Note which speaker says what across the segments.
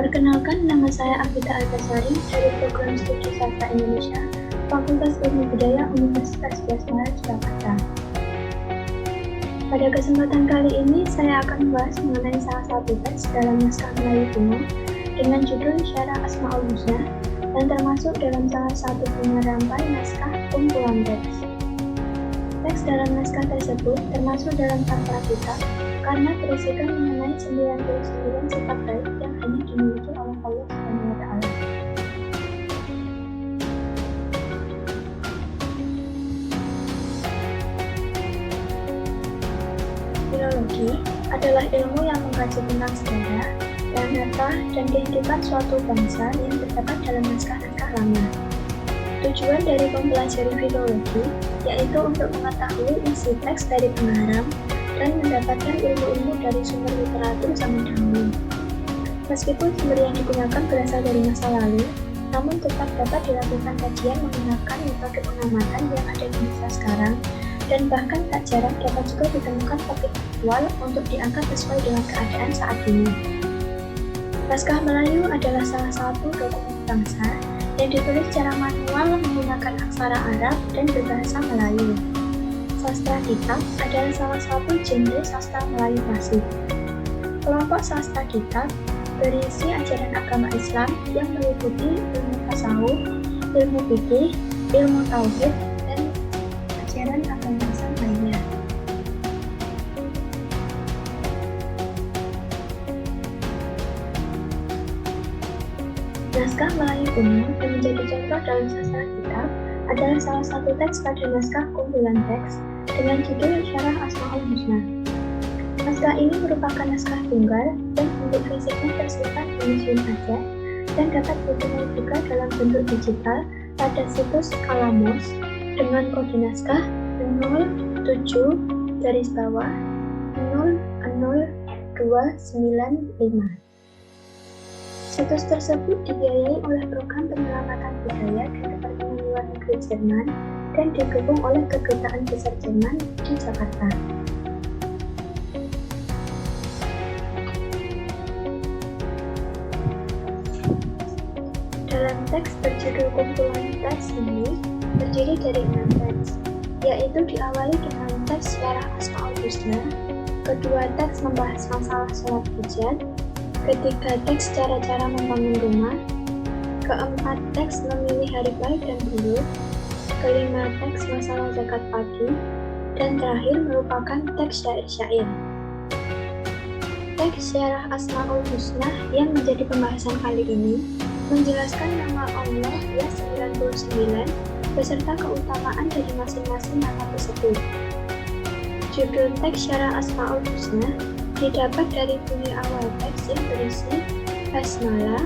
Speaker 1: Perkenalkan, nama saya Afita Altasari dari Program Studi Sastra Indonesia, Fakultas Ilmu Budaya Universitas Gias Maret, Jakarta. Pada kesempatan kali ini, saya akan membahas mengenai salah satu teks dalam naskah Melayu kuno dengan judul Syarah Asmaul Husna dan termasuk dalam salah satu penyerampai naskah kumpulan teks. Teks dalam naskah tersebut termasuk dalam Tantra Kitab karena berisikan mengenai 99 sifat baik yang hanya dimiliki oleh Allah SWT. Filologi adalah ilmu yang mengkaji tentang sejarah, data, dan kehidupan suatu bangsa yang terdapat dalam naskah-naskah lama. Tujuan dari mempelajari filologi yaitu untuk mengetahui isi teks dari pengarang dan mendapatkan ilmu-ilmu dari sumber literatur zaman dahulu. Meskipun sumber yang digunakan berasal dari masa lalu, namun tetap dapat dilakukan kajian menggunakan metode pengamatan yang ada di masa sekarang, dan bahkan tak jarang dapat juga ditemukan topik aktual untuk diangkat sesuai dengan keadaan saat ini. Naskah Melayu adalah salah satu dokumen bangsa yang ditulis secara manual menggunakan aksara Arab dan berbahasa Melayu. Sastra kitab adalah salah satu genre sastra Melayu klasik. Kelompok sastra kitab berisi ajaran agama Islam yang meliputi ilmu tasawuf, ilmu fikih, ilmu tauhid, dan ajaran agama Islam lainnya. Naskah Melayu kuno yang menjadi contoh dalam sastra kitab adalah salah satu teks pada naskah kumpulan teks dengan judul Syarah Asmaul Husna. Naskah ini merupakan naskah tunggal dan bentuk fisiknya bersifat museum saja dan dapat ditemui juga dalam bentuk digital pada situs Kalamos dengan kode naskah 07-00295. Situs tersebut dibiayai oleh Program Penyelamatan Budaya dan Departemen Luar Negeri Jerman dan didukung oleh Kedutaan Besar Jerman di Jakarta. Dalam teks berjudul kumpulan teks ini terdiri dari 6 teks, yaitu diawali dengan teks Syarah Asmaul Husna, kedua teks membahas masalah sholat hajat, ketiga teks cara-cara membangun rumah, keempat teks memilih hari baik dan buruk, kelima teks masalah zakat pagi, dan terakhir merupakan teks syair-syair. Teks Syarah Asmaul Husna yang menjadi pembahasan kali ini menjelaskan nama Allah yang 99 beserta keutamaan dari masing-masing nama tersebut. Judul teks Syarah Asmaul Husna didapat dari bunyi awal teks yang berisi basmalah,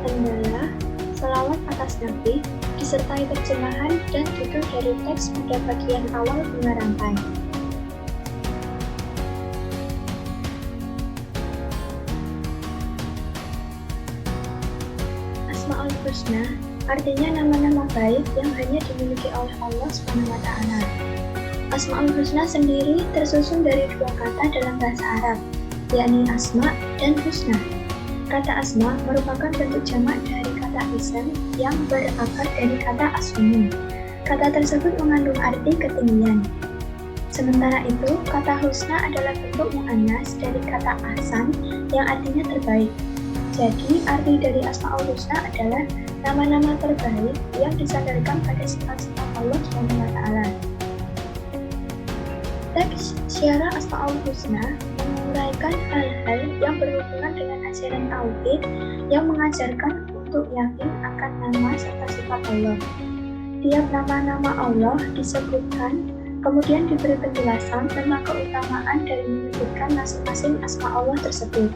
Speaker 1: hamdalah, selawat atas Nabi, disertai terjemahan dan judul dari teks pada bagian awal penyerampai. Asmaul Husna artinya nama-nama baik yang hanya dimiliki oleh Allah SWT. Asmaul Husna sendiri tersusun dari dua kata dalam bahasa Arab, yakni asma dan husna. Kata asma merupakan bentuk jamak dari kata ism yang berakar dari kata asmu. Kata tersebut mengandung arti ketinggian. Sementara itu, kata husna adalah bentuk muannas dari kata ahsan yang artinya terbaik. Jadi, arti dari Asmaul Husna adalah nama-nama terbaik yang disandarkan pada sifat-sifat Allah SWT. Teks Syarah Asmaul Husna menguraikan hal-hal yang berhubungan dengan ajaran tauhid yang mengajarkan untuk yakin akan nama serta sifat Allah. Tiap nama-nama Allah disebutkan, kemudian diberi penjelasan tentang keutamaan dari menyebutkan masing-masing asma Allah tersebut.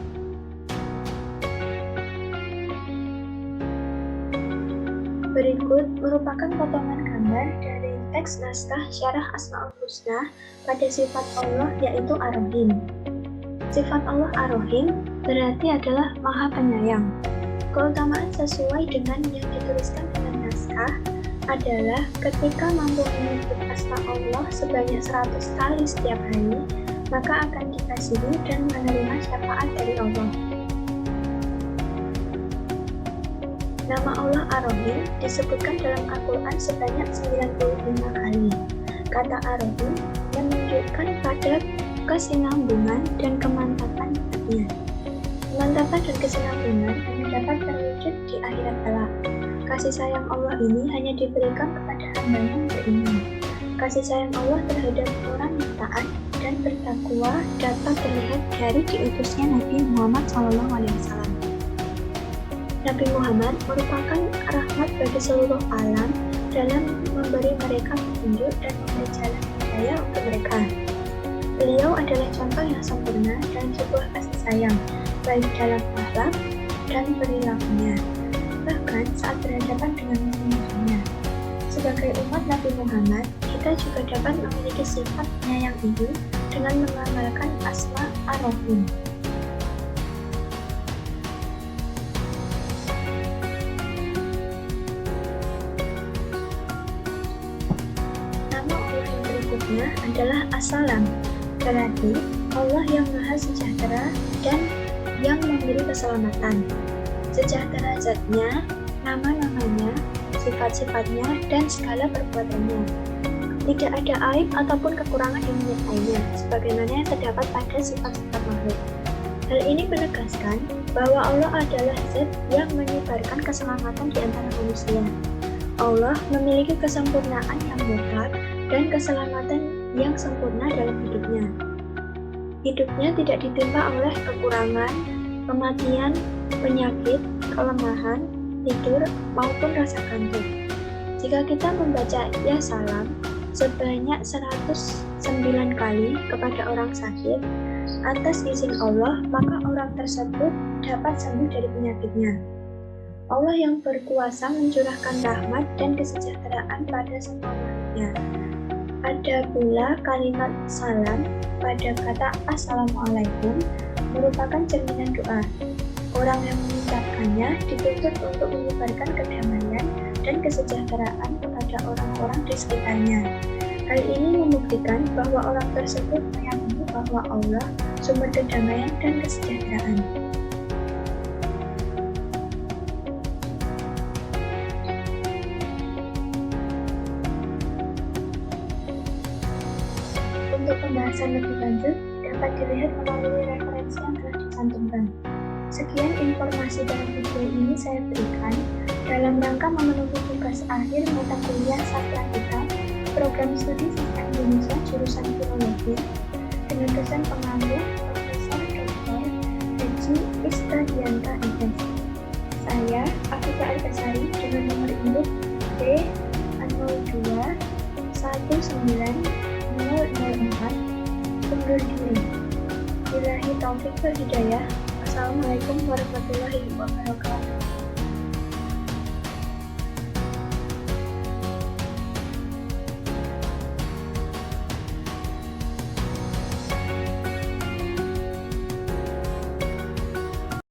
Speaker 1: Berikut merupakan potongan gambar dari teks naskah Syarah Asmaul Husna pada sifat Allah yaitu Ar-Rahim. Sifat Allah Ar-Rahim berarti adalah Maha Penyayang. Keutamaan sesuai dengan yang dituliskan dalam naskah adalah ketika mampu menyebut asma Allah sebanyak 100 kali setiap hari, maka akan dikasihi dan menerima syafaat dari Allah. Nama Allah Ar-Rahim disebutkan dalam Al-Quran sebanyak 95 kali. Kata Ar-Rahim menunjukkan pada kesinambungan dan kemantapan hidupnya. Kemantapan dan kesinambungan hanya dapat terwujud di akhirat kelak. Kasih sayang Allah ini hanya diberikan kepada hamba yang beriman. Kasih sayang Allah terhadap orang yang taat dan bertakwa dapat terlihat dari diutusnya Nabi Muhammad SAW. Nabi Muhammad merupakan rahmat bagi seluruh alam dalam memberi mereka petunjuk dan memberi jalan hidayah untuk mereka. Beliau adalah contoh yang sempurna dalam sebuah kasih sayang, baik dalam akhlak dan perilakunya, bahkan saat berhadapan dengan musuh-musuhnya. Sebagai umat Nabi Muhammad, kita juga dapat memiliki sifat penyayang ini dengan mengamalkan asma Ar-Rahim. Nama Allah yang berikutnya adalah As-Salam, berarti Allah yang Maha Sejahtera dan yang memberi keselamatan. Sejahtera zatnya, nama-namanya, sifat-sifatnya, dan segala perbuatannya. Tidak ada aib ataupun kekurangan yang menyertainya, sebagaimana yang terdapat pada sifat-sifat makhluk. Hal ini menegaskan bahwa Allah adalah zat yang menyebarkan keselamatan di antara manusia. Allah memiliki kesempurnaan yang mutlak dan keselamatan yang sempurna dalam hidupnya. Hidupnya tidak ditimpa oleh kekurangan, kematian, penyakit, kelemahan, tidur, maupun rasa kantuk. Jika kita membaca Ya Salam sebanyak 109 kali kepada orang sakit, atas izin Allah, maka orang tersebut dapat sembuh dari penyakitnya. Allah yang berkuasa mencurahkan rahmat dan kesejahteraan pada semua makhluknya. Ada pula kalimat salam pada kata Assalamualaikum merupakan cerminan doa. Orang yang mengucapkannya dituntut untuk menyebarkan kedamaian dan kesejahteraan kepada orang-orang di sekitarnya. Hal ini membuktikan bahwa orang tersebut meyakini bahwa Allah sumber kedamaian dan kesejahteraan. Untuk pembahasan lebih lanjut, dapat dilihat melalui referensi yang telah dicantumkan. Sekian informasi dalam video ini saya berikan dalam rangka memenuhi tugas akhir mata kuliah sastra kita, program studi sastra Indonesia jurusan Filologi, dengan dosen pengambil Profesor Dr. Haji Istadianta MS. Saya, Afifah Al-Basari, dengan nomor induk D02 19004, undur diri. Billahi taufiq wal hidayah. Assalamualaikum warahmatullahi wabarakatuh.